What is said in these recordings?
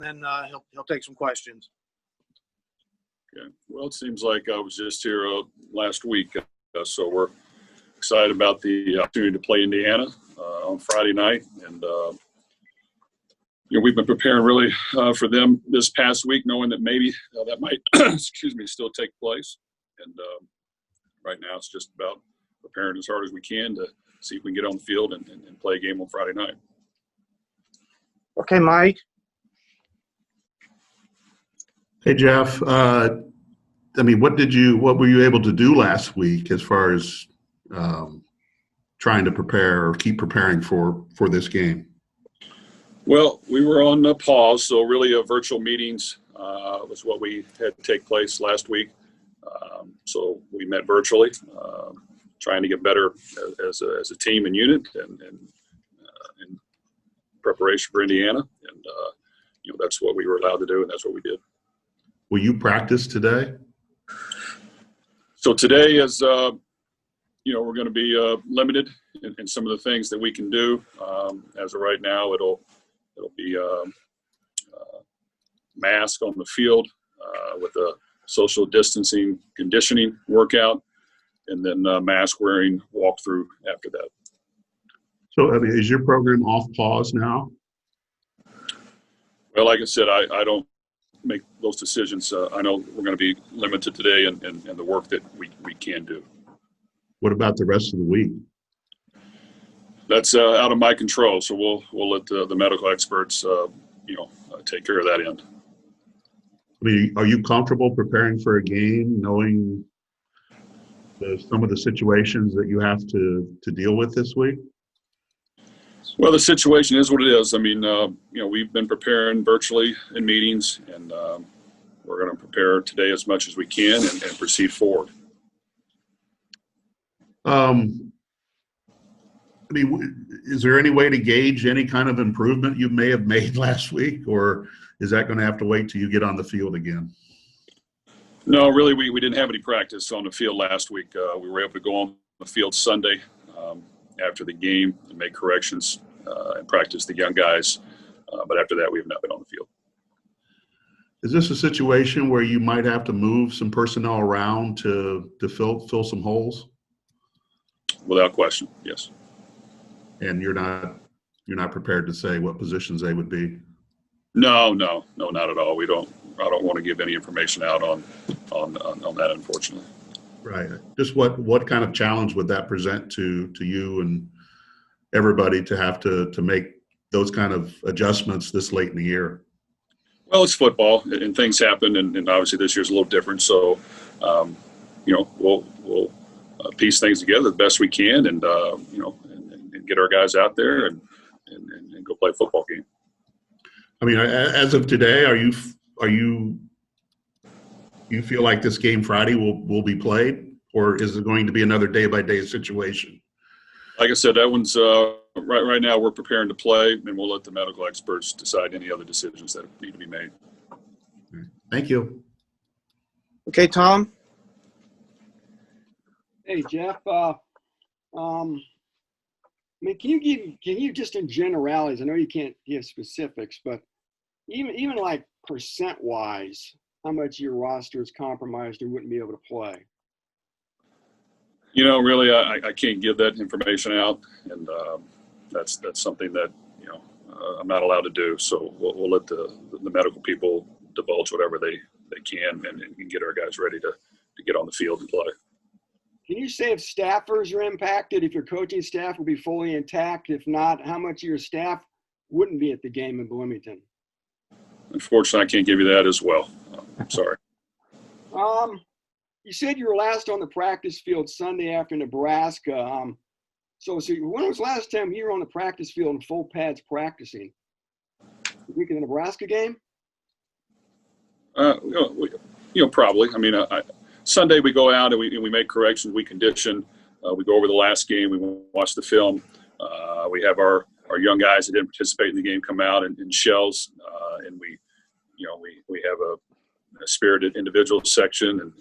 then he'll take some questions. Okay. Well, it seems like I was just here last week, so we're excited about the opportunity to play Indiana on Friday night, and we've been preparing really for them this past week, knowing that maybe that might, still take place. And right now, it's just about preparing as hard as we can to see if we can get on the field and play a game on Friday night. Okay, Mike. Hey, Jeff. What were you able to do last week as far as trying to prepare or keep preparing for this game? Well, we were on pause, so really virtual meetings was what we had take place last week. So we met virtually, trying to get better as a team and unit, and in preparation for Indiana. And that's what we were allowed to do, and that's what we did. Will you practice today? So today is, we're going to be limited in some of the things that we can do. As of right now, it'll be mask on the field with a social distancing conditioning workout, and then mask wearing walkthrough after that. So, is your program off pause now? Well, like I said, I don't make those decisions. I know we're going to be limited today in the work that we can do. What about the rest of the week? That's out of my control. So we'll let the medical experts, take care of that end. Are you comfortable preparing for a game, knowing some of the situations that you have to deal with this week? Well, the situation is what it is. I mean, we've been preparing virtually in meetings, and we're going to prepare today as much as we can and proceed forward. Is there any way to gauge any kind of improvement you may have made last week, or is that going to have to wait till you get on the field again? No, really, we didn't have any practice on the field last week. We were able to go on the field Sunday after the game and make corrections and practice the young guys. But after that, we have not been on the field. Is this a situation where you might have to move some personnel around to fill some holes? Without question, yes. And you're not prepared to say what positions they would be? No, not at all. I don't want to give any information out on that, unfortunately. Right. Just what kind of challenge would that present to you and everybody to have to make those kind of adjustments this late in the year? Well, it's football, and things happen, and obviously this year's a little different. So, we'll piece things together the best we can, and get our guys out there and go play a football game. I mean, as of today, you feel like this game Friday will be played, or is it going to be another day-by-day situation? Like I said, that one's right now we're preparing to play, and we'll let the medical experts decide any other decisions that need to be made. Thank you. Okay, Tom. Hey, Jeff. Can you just in generalities? I know you can't give specifics, but even like percent-wise, how much your roster is compromised or wouldn't be able to play? Really, I can't give that information out, and that's something that I'm not allowed to do. So we'll let the medical people divulge whatever they can and get our guys ready to get on the field and play. Can you say if staffers are impacted, if your coaching staff will be fully intact? If not, how much of your staff wouldn't be at the game in Bloomington? Unfortunately, I can't give you that as well. I'm sorry. You said you were last on the practice field Sunday after Nebraska. So when was the last time you were on the practice field in full pads practicing? The week of the Nebraska game? Probably. I mean, Sunday we go out and we make corrections. We condition. We go over the last game. We watch the film. We have our young guys that didn't participate in the game come out in shells, and we have a spirited individual section and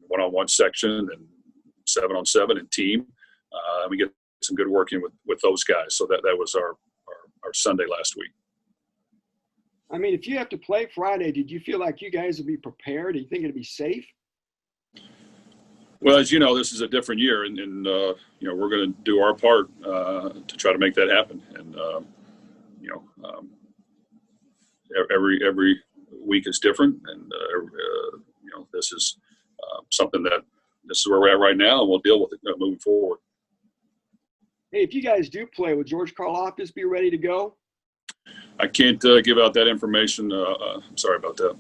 one-on-one section and 7-on-7 and team. We get some good working with those guys. So that was our Sunday last week. I mean, if you have to play Friday, did you feel like you guys would be prepared? Do you think it'd be safe? Well, as you know, this is a different year, and we're going to do our part to try to make that happen. And every week is different, and this is something that this is where we're at right now, and we'll deal with it moving forward. Hey, if you guys do play, will George Karlaftis be ready to go? I can't give out that information. I'm sorry about that.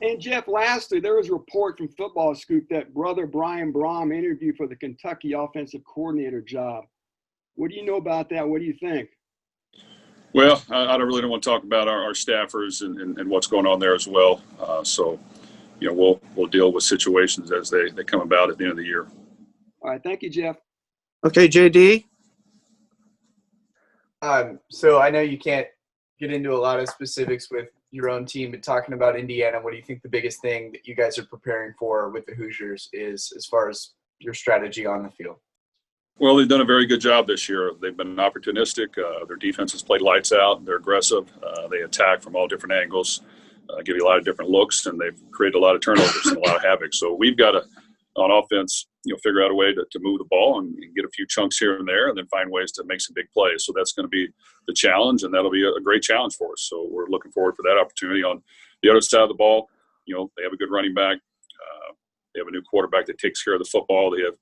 And Jeff, lastly, there was a report from Football Scoop that brother Brian Brohm interviewed for the Kentucky offensive coordinator job. What do you know about that? What do you think? Well, I don't really want to talk about our staffers and what's going on there as well. So we'll deal with situations as they come about at the end of the year. All right. Thank you, Jeff. Okay, JD. So I know you can't get into a lot of specifics with your own team, but talking about Indiana, what do you think the biggest thing that you guys are preparing for with the Hoosiers is as far as your strategy on the field? Well, they've done a very good job this year. They've been opportunistic. Their defense has played lights out. They're aggressive. They attack from all different angles, give you a lot of different looks, and they've created a lot of turnovers and a lot of havoc. So we've got to, on offense, figure out a way to move the ball and get a few chunks here and there, and then find ways to make some big plays. So that's going to be the challenge, and that'll be a great challenge for us. So we're looking forward for that opportunity. On the other side of the ball, they have a good running back. They have a new quarterback that takes care of the football. They have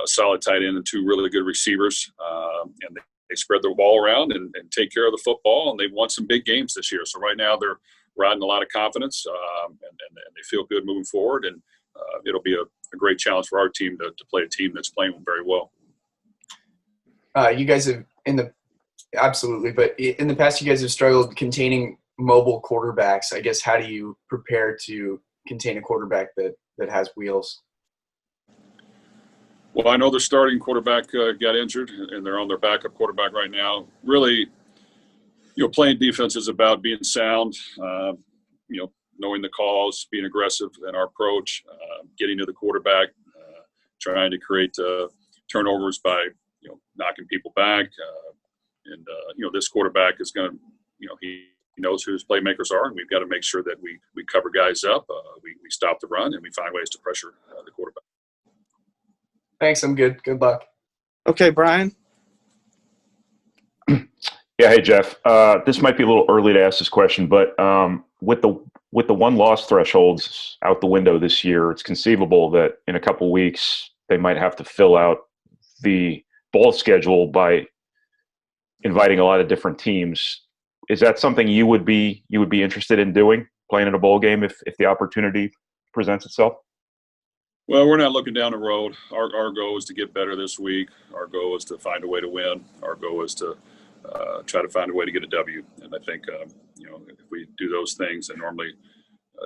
a solid tight end and two really good receivers, and they spread the ball around and take care of the football, and they've won some big games this year. So right now they're riding a lot of confidence, and they feel good moving forward, and it'll be a great challenge for our team to play a team that's playing very well. You guys have absolutely, but in the past you guys have struggled containing mobile quarterbacks. I guess how do you prepare to contain a quarterback that has wheels? Well, I know their starting quarterback got injured, and they're on their backup quarterback right now. Really, playing defense is about being sound, knowing the calls, being aggressive in our approach, getting to the quarterback, trying to create turnovers by, knocking people back. This quarterback is going to, he knows who his playmakers are, and we've got to make sure that we cover guys up, we stop the run, and we find ways to pressure the quarterback. Thanks. I'm good. Good luck. Okay, Brian. Yeah. Hey, Jeff. This might be a little early to ask this question, but with the one-loss thresholds out the window this year, it's conceivable that in a couple of weeks they might have to fill out the bowl schedule by inviting a lot of different teams. Is that something you would be interested in doing, playing in a bowl game if the opportunity presents itself? Well, we're not looking down the road. Our goal is to get better this week. Our goal is to find a way to win. Our goal is to try to find a way to get a W. And I think, if we do those things, then normally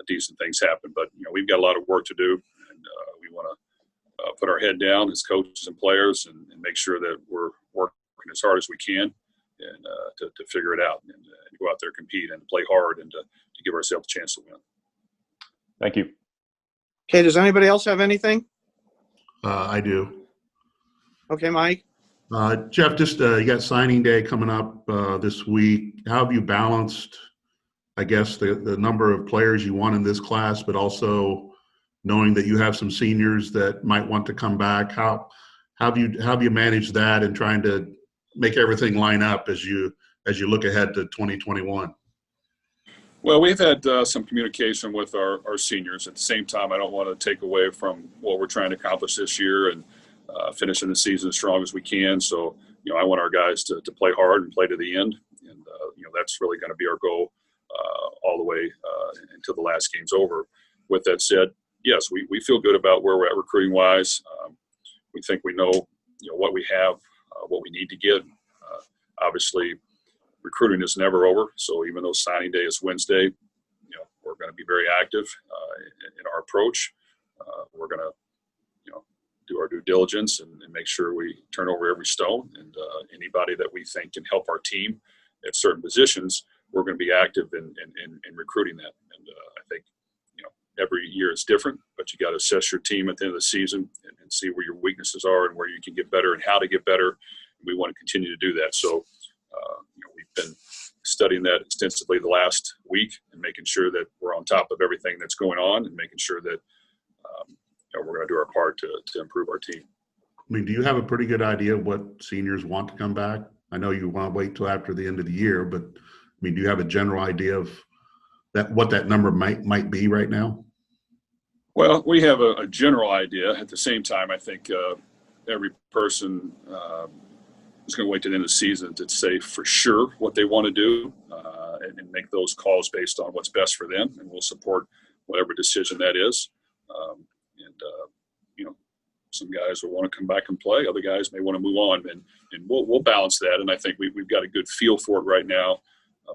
decent things happen. But, we've got a lot of work to do, and we want to put our head down as coaches and players and make sure that we're working as hard as we can and to figure it out and go out there, compete, and play hard and to give ourselves a chance to win. Thank you. Okay, does anybody else have anything? I do. Okay, Mike. Jeff, just you got signing day coming up this week. How have you balanced, I guess, the number of players you want in this class, but also knowing that you have some seniors that might want to come back? How have you managed that and trying to make everything line up as you look ahead to 2021? Well, we've had some communication with our seniors. At the same time, I don't want to take away from what we're trying to accomplish this year and finishing the season as strong as we can. So, I want our guys to play hard and play to the end. And, that's really going to be our goal all the way until the last game's over. With that said, yes, we feel good about where we're at recruiting-wise. We think we know, what we have, what we need to get. Obviously, recruiting is never over. So even though signing day is Wednesday, we're going to be very active in our approach. We're going to, do our due diligence and make sure we turn over every stone. And anybody that we think can help our team at certain positions, we're going to be active in recruiting that. And I think, every year is different, but you got to assess your team at the end of the season and see where your weaknesses are and where you can get better and how to get better. We want to continue to do that. So, we've been studying that extensively the last week and making sure that we're on top of everything that's going on and making sure that we're going to do our part to improve our team. I mean, do you have a pretty good idea of what seniors want to come back? I know you want to wait till after the end of the year, but I mean, do you have a general idea of what that number might be right now? Well, we have a general idea. At the same time, I think every person is going to wait to the end of the season to say for sure what they want to do and make those calls based on what's best for them. And we'll support whatever decision that is. Some guys will want to come back and play. Other guys may want to move on, and we'll balance that. And I think we've got a good feel for it right now,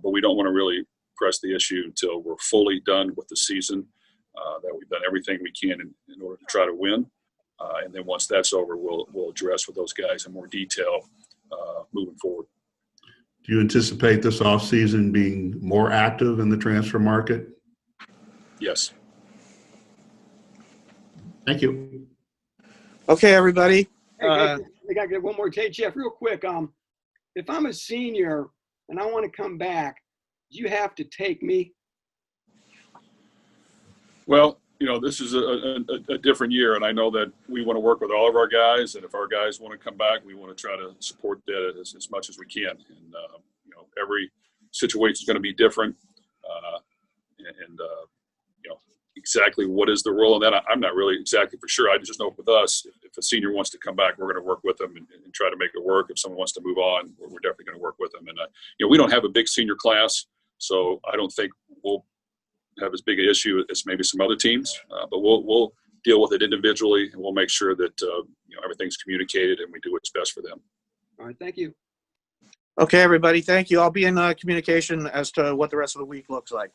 but we don't want to really press the issue until we're fully done with the season, that we've done everything we can in order to try to win. And then once that's over, we'll address with those guys in more detail moving forward. Do you anticipate this offseason being more active in the transfer market? Yes. Thank you. Okay, everybody. Hey, I got to get one more. Hey, Jeff, real quick. If I'm a senior and I want to come back, do you have to take me? Well, this is a different year, and I know that we want to work with all of our guys, and if our guys want to come back, we want to try to support that as much as we can. And, every situation is going to be different. Exactly what is the role in that, I'm not really exactly for sure. I just know with us, if a senior wants to come back, we're going to work with them and try to make it work. If someone wants to move on, we're definitely going to work with them. And, we don't have a big senior class, so I don't think we'll have as big an issue as maybe some other teams, but we'll deal with it individually, and we'll make sure that everything's communicated and we do what's best for them. All right, thank you. Okay, everybody. Thank you. I'll be in communication as to what the rest of the week looks like.